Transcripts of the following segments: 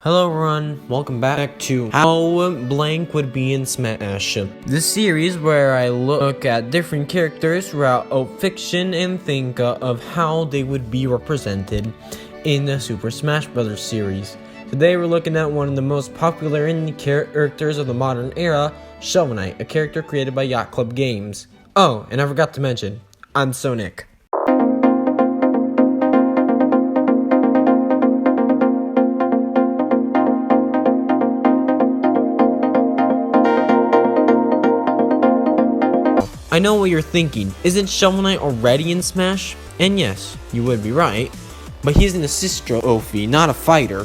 Hello everyone, welcome back to How Blank Would Be in Smash. This series where I look at different characters throughout fiction and think of how they would be represented in the Super Smash Bros. Series. Today we're looking at one of the most popular indie characters of the modern era, Shovel Knight, a character created by Yacht Club Games. Oh, and I forgot to mention, I'm Sonic. I know what you're thinking, isn't Shovel Knight already in Smash? And yes, you would be right, but he's an assist trophy, not a fighter.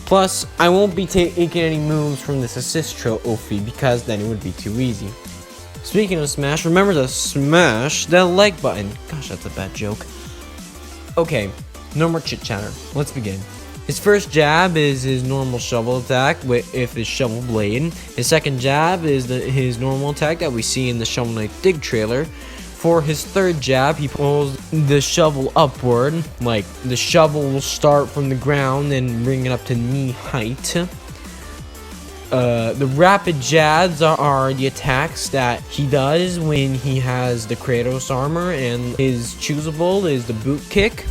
Plus, I won't be taking any moves from this assist trophy because then it would be too easy. Speaking of Smash, remember to smash that like button. Gosh, that's a bad joke. Okay, no more chit chatter, let's begin. His first jab is his normal shovel attack with his shovel blade. His second jab is his normal attack that we see in the Shovel Knight Dig trailer. For his third jab, he pulls the shovel upward, like the shovel will start from the ground and bring it up to knee height. The rapid jabs are the attacks that he does when he has the Kratos armor, and his choosable is the boot kick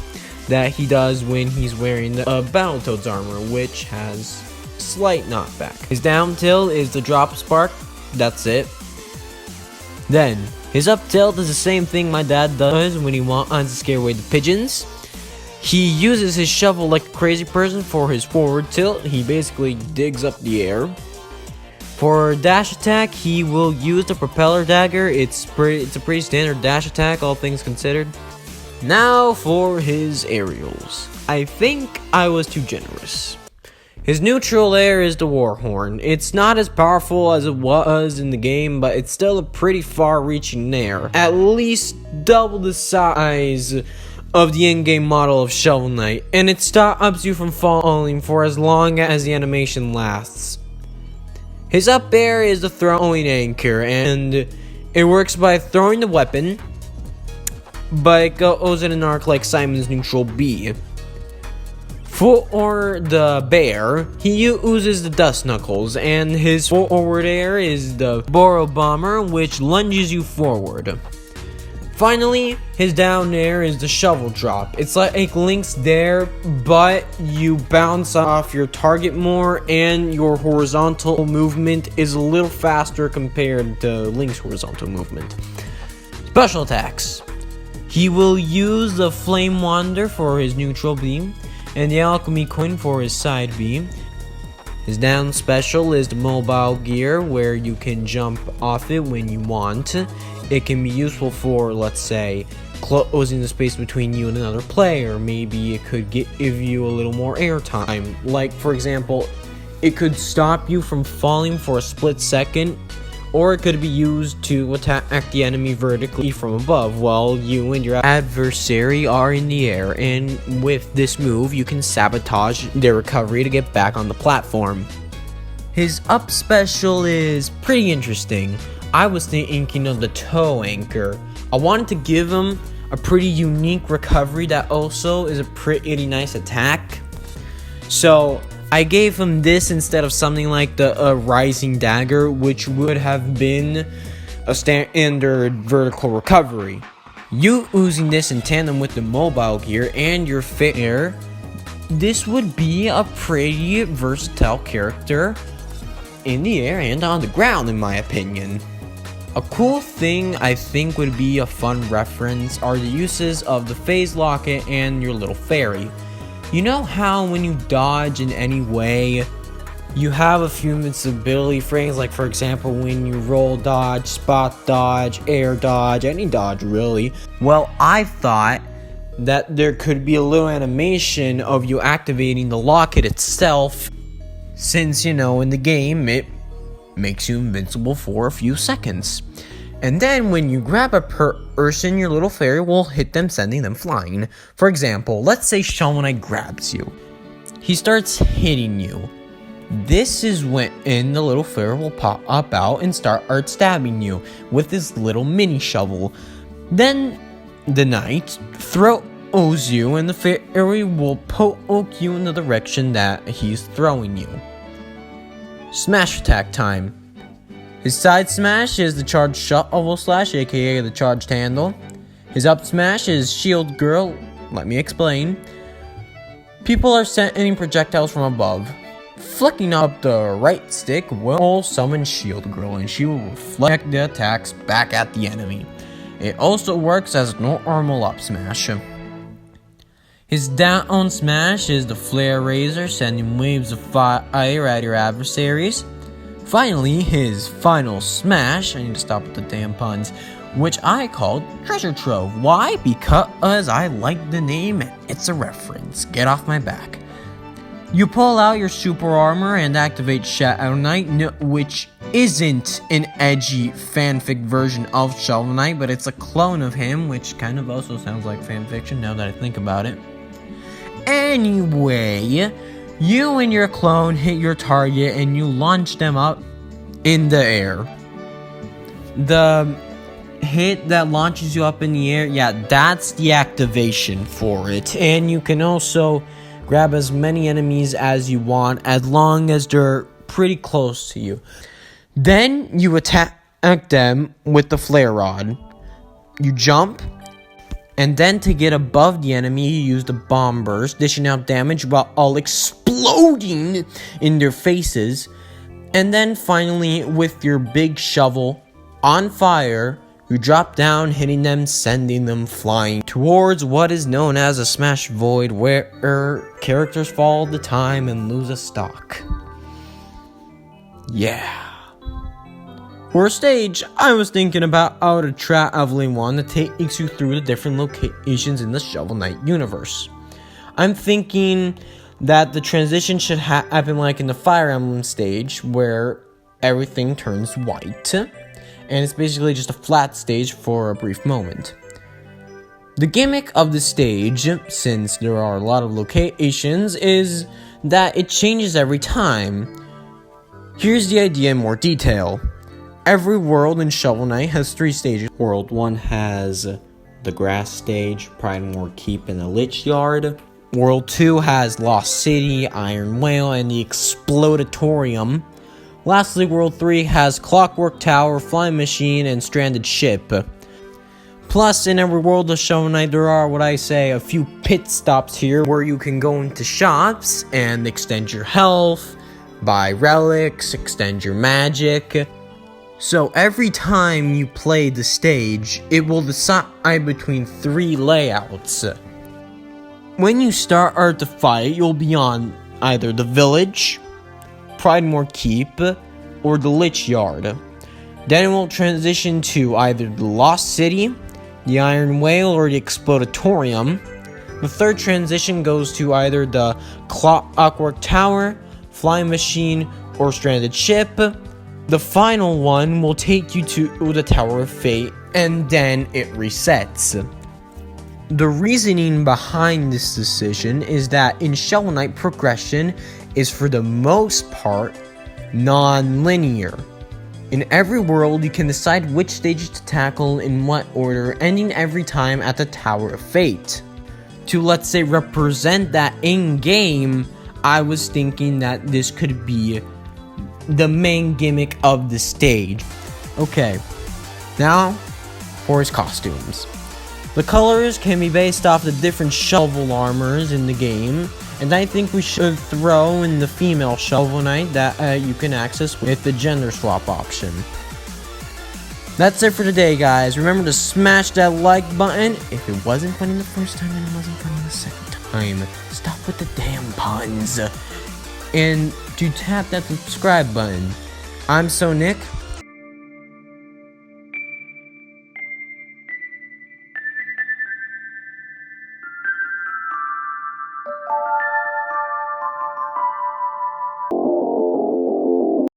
that he does when he's wearing the Battletoads armor, which has slight knockback. His down tilt is the drop spark, that's it. Then, his up tilt is the same thing my dad does when he wants to scare away the pigeons. He uses his shovel like a crazy person for his forward tilt, he basically digs up the air. For dash attack, he will use the propeller dagger, it's a pretty standard dash attack, all things considered. Now for his aerials. I think I was too generous. His neutral air is the war horn. It's not as powerful as it was in the game, but it's still a pretty far-reaching air. At least double the size of the in-game model of Shovel Knight, and it stops you from falling for as long as the animation lasts. His up air is the throwing anchor, and it works by throwing the weapon, but it goes in an arc like Simon's neutral B. For the bear, he uses the dust knuckles, and his forward air is the Boro Bomber, which lunges you forward. Finally, his down air is the shovel drop. It's like Link's there, but you bounce off your target more, and your horizontal movement is a little faster compared to Link's horizontal movement. Special attacks. He will use the Flame Wander for his neutral beam, and the Alchemy Coin for his side beam. His down special is the mobile gear, where you can jump off it when you want. It can be useful for, let's say, closing the space between you and another player. Maybe it could give you a little more airtime. Like, for example, it could stop you from falling for a split second, or it could be used to attack the enemy vertically from above while you and your adversary are in the air, and with this move you can sabotage their recovery to get back on the platform. His up special is pretty interesting. I was thinking of the toe anchor. I wanted to give him a pretty unique recovery that also is a pretty nice attack. So I gave him this instead of something like the Rising Dagger, which would have been a standard vertical recovery. You using this in tandem with the mobile gear and your fit air, this would be a pretty versatile character in the air and on the ground, in my opinion. A cool thing I think would be a fun reference are the uses of the phase locket and your little fairy. You know how when you dodge in any way, you have a few invincibility frames, like for example when you roll dodge, spot dodge, air dodge, any dodge really. Well, I thought that there could be a little animation of you activating the locket itself, since you know in the game it makes you invincible for a few seconds. And then when you grab a person, your little fairy will hit them, sending them flying. For example, let's say Shovel Knight grabs you. He starts hitting you. This is when the little fairy will pop out and start stabbing you with his little mini shovel. Then the knight owes you, and the fairy will poke you in the direction that he's throwing you. Smash attack time. His side smash is the charged shovel slash, aka the charged handle. His up smash is shield girl. Let me explain. People are sending projectiles from above. Flicking up the right stick will summon shield girl, and she will reflect the attacks back at the enemy. It also works as a normal up smash. His down smash is the flare razor, sending waves of fire at your adversaries. Finally, his final smash, I need to stop with the damn puns, which I called Treasure Trove. Why? Because I like the name, it's a reference. Get off my back. You pull out your super armor and activate Shadow Knight, which isn't an edgy fanfic version of Shovel Knight, but it's a clone of him, which kind of also sounds like fanfiction now that I think about it. Anyway, you and your clone hit your target and you launch them up in the air. The hit that launches you up in the air, yeah, that's the activation for it. And you can also grab as many enemies as you want, as long as they're pretty close to you. Then you attack them with the flare rod. You jump, and then to get above the enemy, you use the bomb burst, dishing out damage while all exploding in their faces. And then finally, with your big shovel on fire, you drop down, hitting them, sending them flying towards what is known as a smash void, where characters fall all the time and lose a stock. Yeah. For a stage, I was thinking about how to traveling one that takes you through the different locations in the Shovel Knight universe. I'm thinking that the transition should happen like in the Fire Emblem stage, where everything turns white, and it's basically just a flat stage for a brief moment. The gimmick of the stage, since there are a lot of locations, is that it changes every time. Here's the idea in more detail. Every world in Shovel Knight has 3 stages. World 1 has the grass stage, Pridemore Keep, and the Lich Yard. World 2 has Lost City, Iron Whale, and the Explodatorium. Lastly, World 3 has Clockwork Tower, Flying Machine, and Stranded Ship. Plus, in every world of Shovel Knight, there are, a few pit stops here where you can go into shops and extend your health, buy relics, extend your magic. So every time you play the stage, it will decide between 3 layouts. When you start the fight, you'll be on either the village, Pridemore Keep, or the Lich Yard. Then it will transition to either the Lost City, the Iron Whale, or the Explodatorium. The third transition goes to either the Clockwork Tower, Flying Machine, or Stranded Ship. The final one will take you to the Tower of Fate, and then it resets. The reasoning behind this decision is that in Shovel Knight, progression is for the most part non-linear. In every world, you can decide which stages to tackle in what order, ending every time at the Tower of Fate. To, let's say, represent that in-game, I was thinking that this could be the main gimmick of the stage. Okay, now for his costumes. The colors can be based off the different shovel armors in the game, and I think we should throw in the female Shovel Knight that you can access with the gender swap option. That's it for today, guys. Remember to smash that like button if it wasn't funny the first time and it wasn't funny the second time. Stop with the damn puns. And to tap that subscribe button. I'm So Nick.